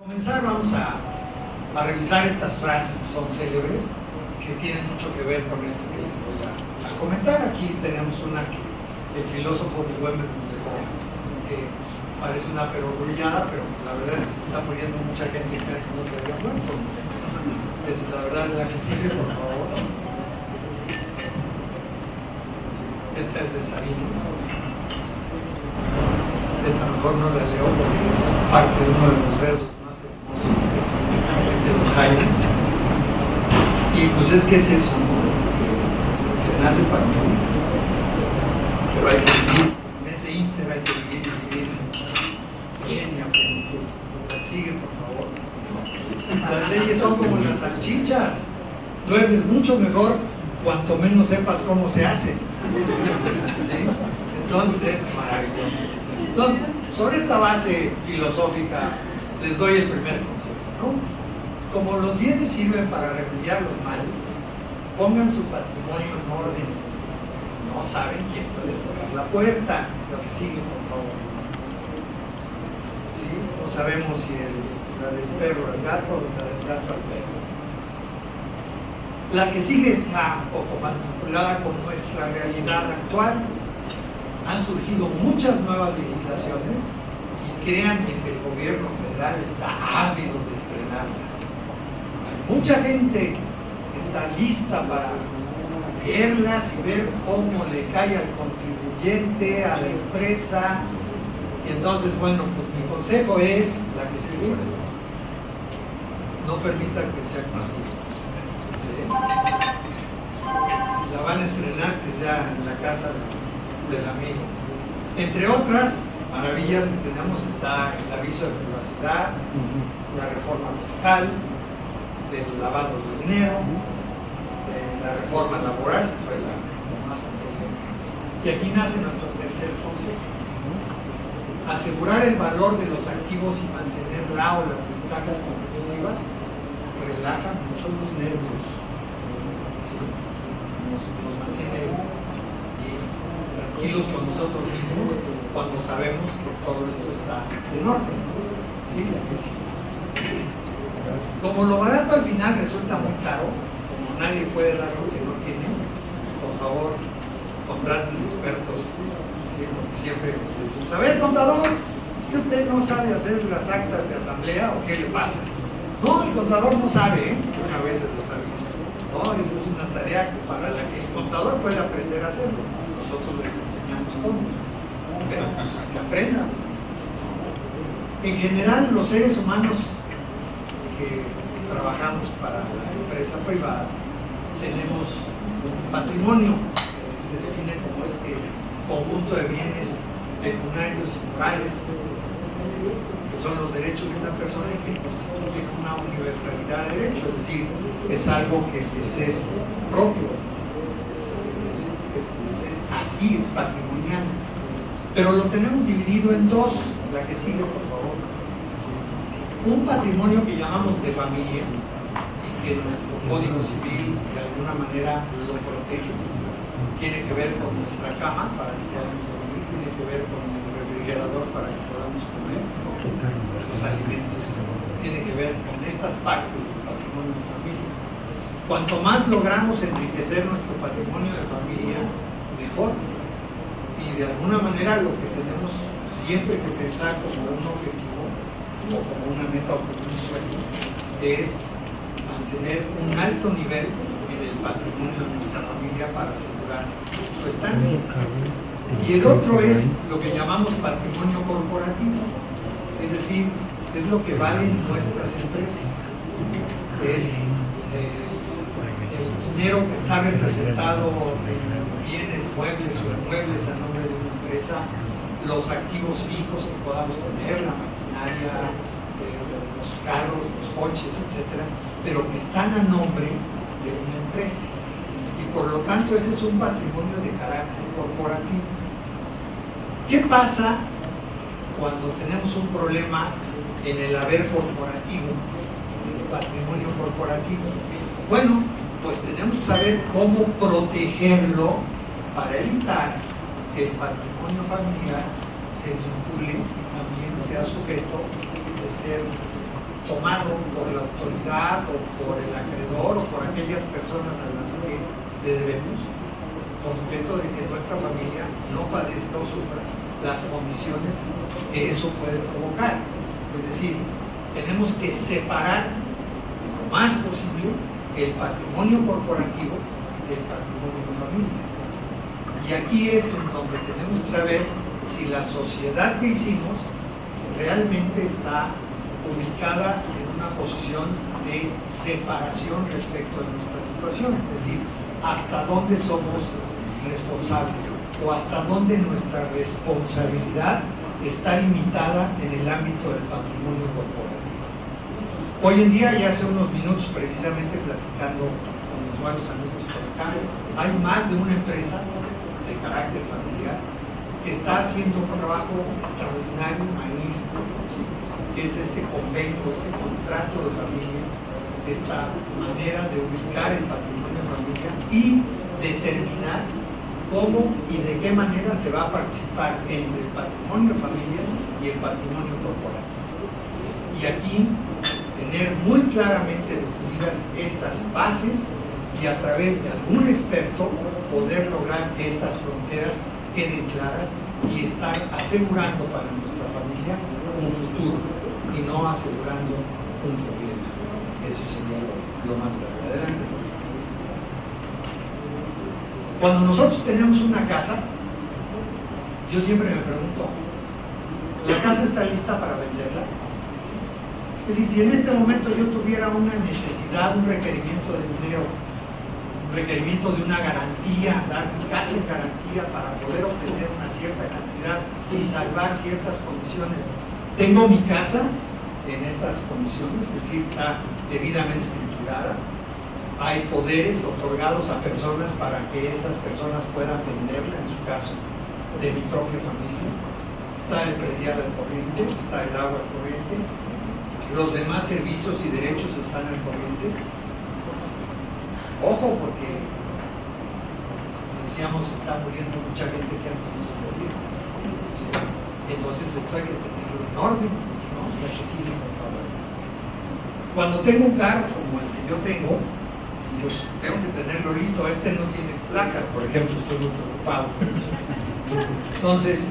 Comenzar vamos a revisar estas frases que son célebres, que tienen mucho que ver con esto que les voy a comentar. Aquí tenemos una que el filósofo de Güemes nos dejó, que parece una perogrullada, pero la verdad es que se está muriendo mucha gente y casi no se había muerto. Esa es la verdad. La que sigue, por favor. Esta es de Sabines. Esta mejor no la leo porque es parte de uno de los versos más hermosos de Don Jaime. Y pues es que es eso, ¿no? Se nace para morir, pero hay que vivir, en ese ínter hay que vivir bien y a plenitud. Sigue, por favor. Las leyes son como las salchichas, duermes mucho mejor cuanto menos sepas cómo se hace. ¿Sí? Entonces es maravilloso. Entonces, sobre esta base filosófica les doy el primer consejo, ¿no? Como los bienes sirven para remediar los males, pongan su patrimonio en orden. No saben quién puede tocar la puerta. Lo que sigue, por favor. ¿Sí? No sabemos si la del perro al gato o la del gato al perro. La que sigue está un poco más vinculada con nuestra realidad actual. Han surgido muchas nuevas legislaciones y créanme que el gobierno federal está ávido de estrenarlas. Hay mucha gente que está lista para leerlas y ver cómo le cae al contribuyente, a la empresa. Y entonces, bueno, pues mi consejo es la que sigue. No permita que sea cualquiera. ¿Sí? Si la van a estrenar, que sea en la casa del amigo. Entre otras maravillas que tenemos está el aviso de privacidad, la reforma fiscal, del lavado de dinero, la reforma laboral, que fue la más anterior. Y aquí nace nuestro tercer consejo. Asegurar el valor de los activos y mantener la o las ventajas competitivas relaja mucho los nervios. ¿Sí? Nos mantiene tranquilos con nosotros mismos cuando sabemos que todo esto está en orden. ¿Sí? Como lo barato al final resulta muy caro, como nadie puede dar lo que no tiene, por favor, contraten expertos. ¿Sí? Porque siempre les decimos, a ver, contador, ¿que usted no sabe hacer las actas de asamblea o qué le pasa? No, el contador no sabe, una vez los aviso. No, esa es una tarea para la que el contador puede aprender a hacerlo. Nosotros les enseñamos cómo, pero que aprendan. En general, los seres humanos que trabajamos para la empresa privada tenemos un patrimonio que se define como este conjunto de bienes pecuniarios y morales, que son los derechos de una persona y que constituyen una universalidad de derechos, es decir, es algo que les es propio. Así es patrimonial, pero lo tenemos dividido en dos. La que sigue, por favor. Un patrimonio que llamamos de familia y que nuestro Código Civil de alguna manera lo protege. Tiene que ver con nuestra cama para que podamos dormir, tiene que ver con el refrigerador para que podamos comer los alimentos, tiene que ver con estas partes del patrimonio de familia. Cuanto más logramos enriquecer nuestro patrimonio de familia, mejor. Y de alguna manera lo que tenemos siempre que pensar como un objetivo o como una meta o como un sueño es mantener un alto nivel en el patrimonio de nuestra familia para asegurar su estancia. Y el otro es lo que llamamos patrimonio corporativo, es decir, es lo que valen nuestras empresas, es el dinero que está representado en bienes muebles o inmuebles a nombre de una empresa, los activos fijos que podamos tener, la maquinaria, los carros, los coches, etcétera, pero que están a nombre de una empresa. Y por lo tanto ese es un patrimonio de carácter corporativo. ¿Qué pasa cuando tenemos un problema en el haber corporativo, en el patrimonio corporativo? Bueno, pues tenemos que saber cómo protegerlo para evitar que el patrimonio familiar se vincule y también sea sujeto de ser tomado por la autoridad o por el acreedor o por aquellas personas a las que le debemos, con objeto de que nuestra familia no padezca o sufra las condiciones que eso puede provocar. Es decir, tenemos que separar lo más posible el patrimonio corporativo del patrimonio de familia. Y aquí es en donde tenemos que saber si la sociedad que hicimos realmente está ubicada en una posición de separación respecto de nuestra situación, es decir, hasta dónde somos responsables o hasta dónde nuestra responsabilidad está limitada en el ámbito del patrimonio corporativo. Hoy en día, y hace unos minutos precisamente platicando con mis buenos amigos por acá, hay más de una empresa de carácter familiar que está haciendo un trabajo extraordinario, magnífico, ¿sí? Que es este convenio, este contrato de familia, esta manera de ubicar el patrimonio de familia y determinar cómo y de qué manera se va a participar entre el patrimonio de familia y el patrimonio corporativo. Y aquí tener muy claramente definidas estas bases y a través de algún experto poder lograr estas fronteras queden claras y estar asegurando para nuestra familia un futuro y no asegurando un problema. Eso sería lo más grave. Adelante. Cuando nosotros tenemos una casa, yo siempre me pregunto, ¿la casa está lista para venderla? Es decir, si en este momento yo tuviera una necesidad, un requerimiento de dinero, un requerimiento de una garantía, dar mi casa en garantía para poder obtener una cierta cantidad y salvar ciertas condiciones, ¿tengo mi casa en estas condiciones? Es decir, está debidamente escriturada. Hay poderes otorgados a personas para que esas personas puedan venderla, en su caso, de mi propia familia. Está el predial al corriente, está el agua al corriente, los demás servicios y derechos están al corriente. Ojo, porque decíamos, está muriendo mucha gente que antes no se moría. ¿Sí? Entonces esto hay que tenerlo en orden, ¿no? Ya que sigue, por favor. Cuando tengo un carro como el que yo tengo, pues tengo que tenerlo listo. Este no tiene placas, por ejemplo, estoy muy preocupado por eso. Entonces,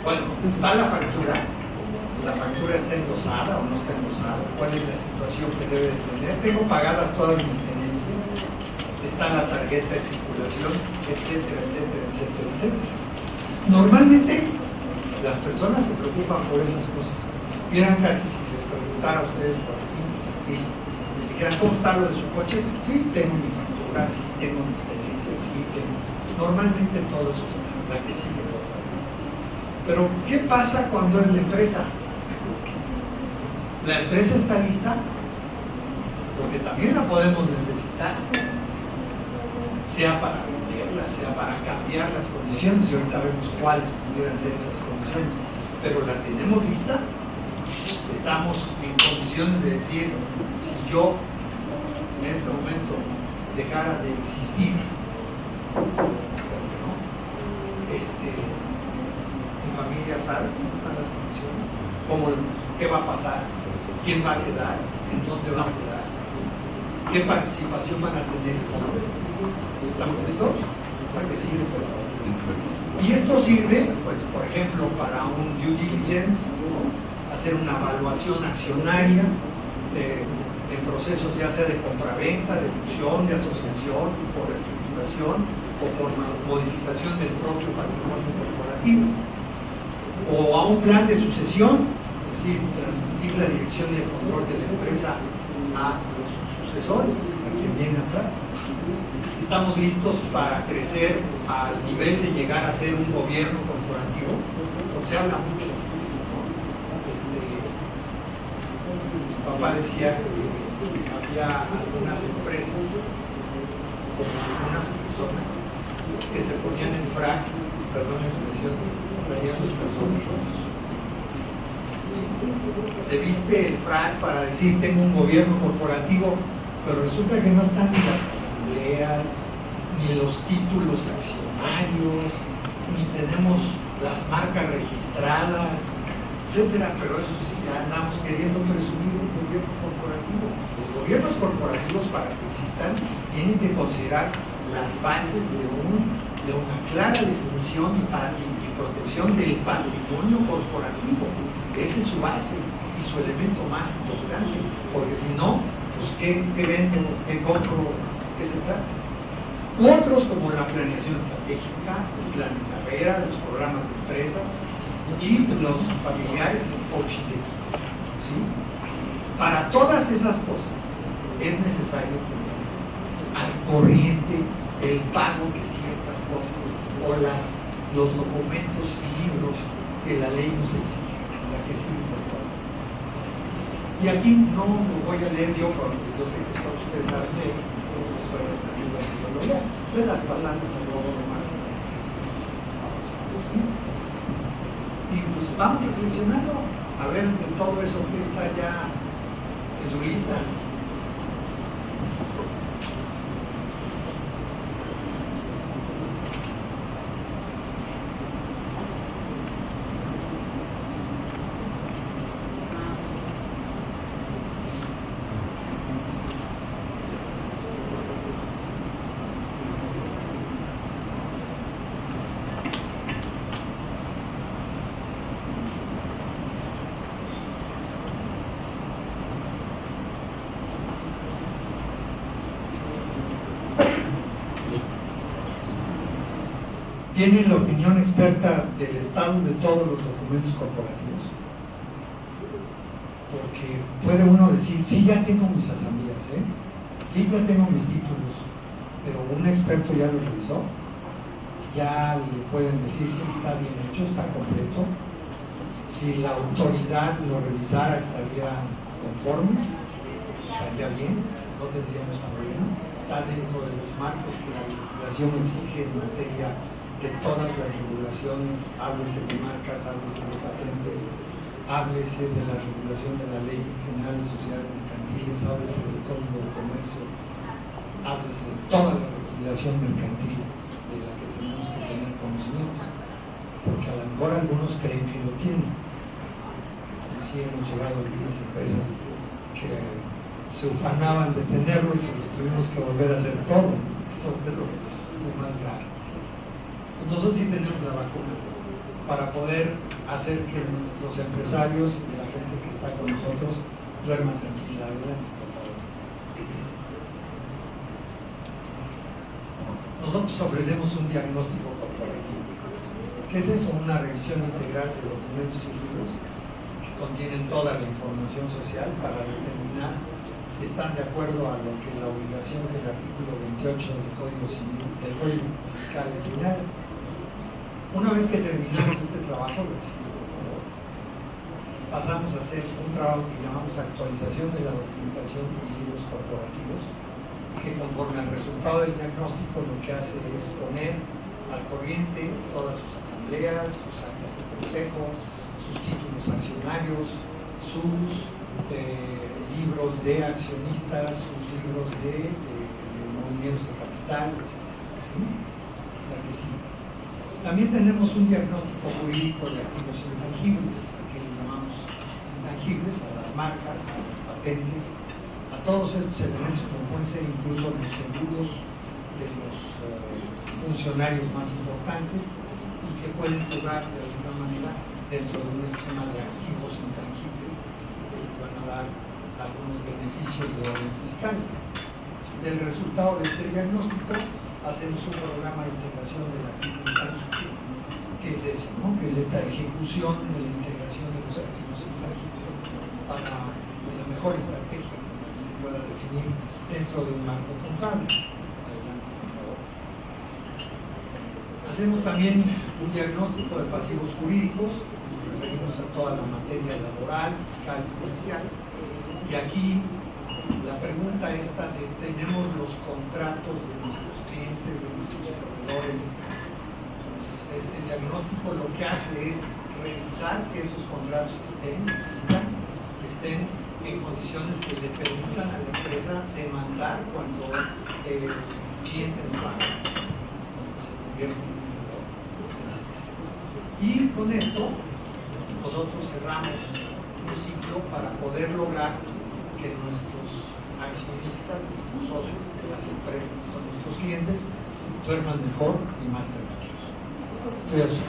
bueno, está la factura está endosada o no está endosada, cuál es la situación que debe de tener, tengo pagadas todas mis tenencias, está la tarjeta de circulación, etcétera, etcétera, etcétera, etcétera. Normalmente las personas se preocupan por esas cosas. Vieran casi si les preguntara a ustedes por aquí y me dijeran, ¿cómo está lo de su coche? Sí, tengo mi factura, sí, tengo mis tenencias, sí, tengo. Normalmente todo eso está, la que sigue, por favor. Pero, ¿qué pasa cuando es la empresa? ¿La empresa está lista? Porque también la podemos necesitar, sea para venderla, sea para cambiar las condiciones, y ahorita vemos cuáles pudieran ser esas condiciones, pero ¿la tenemos lista? Estamos en condiciones de decir, si yo en este momento dejara de existir, ¿no? Mi familia sabe cómo están las condiciones, qué va a pasar, quién va a quedar, en dónde va a quedar, qué participación van a tener. ¿Estamos listos? Para que sigue, por favor. Y esto sirve, pues, por ejemplo, para un due diligence, ¿no? Hacer una evaluación accionaria de procesos ya sea de compraventa, de fusión, de asociación, por reestructuración o por modificación del propio patrimonio corporativo, o a un plan de sucesión, es decir, transmitir la dirección y el control de la empresa a los sucesores, a quien viene atrás. Estamos listos para crecer al nivel de llegar a ser un gobierno corporativo, porque se habla mucho, ¿no? Mi papá decía que había algunas empresas o algunas personas que se ponían en frac, perdón la expresión, traían los calzones rotos. ¿Sí? Se viste el frac para decir tengo un gobierno corporativo, pero resulta que no están ni las asambleas, ni los títulos accionarios, ni tenemos las marcas registradas, etcétera, pero eso sí, ya andamos queriendo presumir un gobierno corporativo. Los gobiernos corporativos, para que existan, tienen que considerar las bases de una clara definición y protección del patrimonio corporativo. Esa es su base y su elemento más importante, porque si no, pues ¿qué vendo, qué compro, qué se trata? Otros, como la planeación estratégica, el plan de carrera, los programas de empresas y los familiares, el coaching de equipos, ¿sí? Para todas esas cosas es necesario tener al corriente el pago de ciertas cosas o los documentos y libros que la ley nos exige, la que sí, por favor. Y aquí no lo voy a leer yo, porque yo sé que todos ustedes saben leer, ustedes las pasan luego nomás. ¿Sí? Y pues vamos reflexionando a ver de todo eso que está ya en su lista. ¿Tienen la opinión experta del estado de todos los documentos corporativos? Porque puede uno decir, sí, ya tengo mis asambleas, sí, ya tengo mis títulos, pero un experto ya lo revisó, ya le pueden decir si está bien hecho, está completo, si la autoridad lo revisara estaría conforme, estaría bien, no tendríamos problema, está dentro de los marcos que la legislación exige en materia de todas las regulaciones, háblese de marcas, háblese de patentes, háblese de la regulación de la Ley General de Sociedades Mercantiles, háblese del Código de Comercio, háblese de toda la legislación mercantil de la que tenemos que tener conocimiento, porque a lo mejor algunos creen que lo tienen. Así hemos llegado a algunas empresas que se ufanaban de tenerlo y se los tuvimos que volver a hacer todo. Eso es lo más grave. Nosotros sí tenemos la vacuna para poder hacer que nuestros empresarios y la gente que está con nosotros duerman tranquila. Adelante, por favor. Nosotros ofrecemos un diagnóstico corporativo. ¿Qué es eso? Una revisión integral de documentos y libros que contienen toda la información social para determinar si están de acuerdo a lo que la obligación que el artículo 28 del Código Civil, del Código Fiscal señala. Una vez que terminamos este trabajo, pasamos a hacer un trabajo que llamamos actualización de la documentación y libros corporativos, que conforme al resultado del diagnóstico lo que hace es poner al corriente todas sus asambleas, sus actas de consejo, sus títulos accionarios, sus libros de accionistas, sus libros de movimientos de capital, etc. ¿Sí? La que sí. También tenemos un diagnóstico jurídico de activos intangibles, que le llamamos intangibles a las marcas, a las patentes, a todos estos elementos, como pueden ser incluso los seguros de los funcionarios más importantes y que pueden jugar de alguna manera dentro de un esquema de activos intangibles que les van a dar algunos beneficios de orden fiscal. Del resultado de este diagnóstico hacemos un programa de integración del activo intangible. ¿Qué es eso? ¿No? Que es esta ejecución de la integración de los activos intangibles para la mejor estrategia que se pueda definir dentro de un marco contable. Adelante, por favor. Hacemos también un diagnóstico de pasivos jurídicos, nos referimos a toda la materia laboral, fiscal y comercial. Y aquí la pregunta esta de tenemos los contratos de nuestros clientes, de nuestros proveedores. Entonces, este diagnóstico lo que hace es revisar que esos contratos existan, estén en condiciones que le permitan a la empresa demandar cuando el cliente no paga, cuando se convierte en un deudor, etc. Y con esto nosotros cerramos un ciclo para poder lograr que nuestros accionistas, nuestros socios de las empresas que son nuestros clientes, duerman mejor y más tranquilos. Estoy a su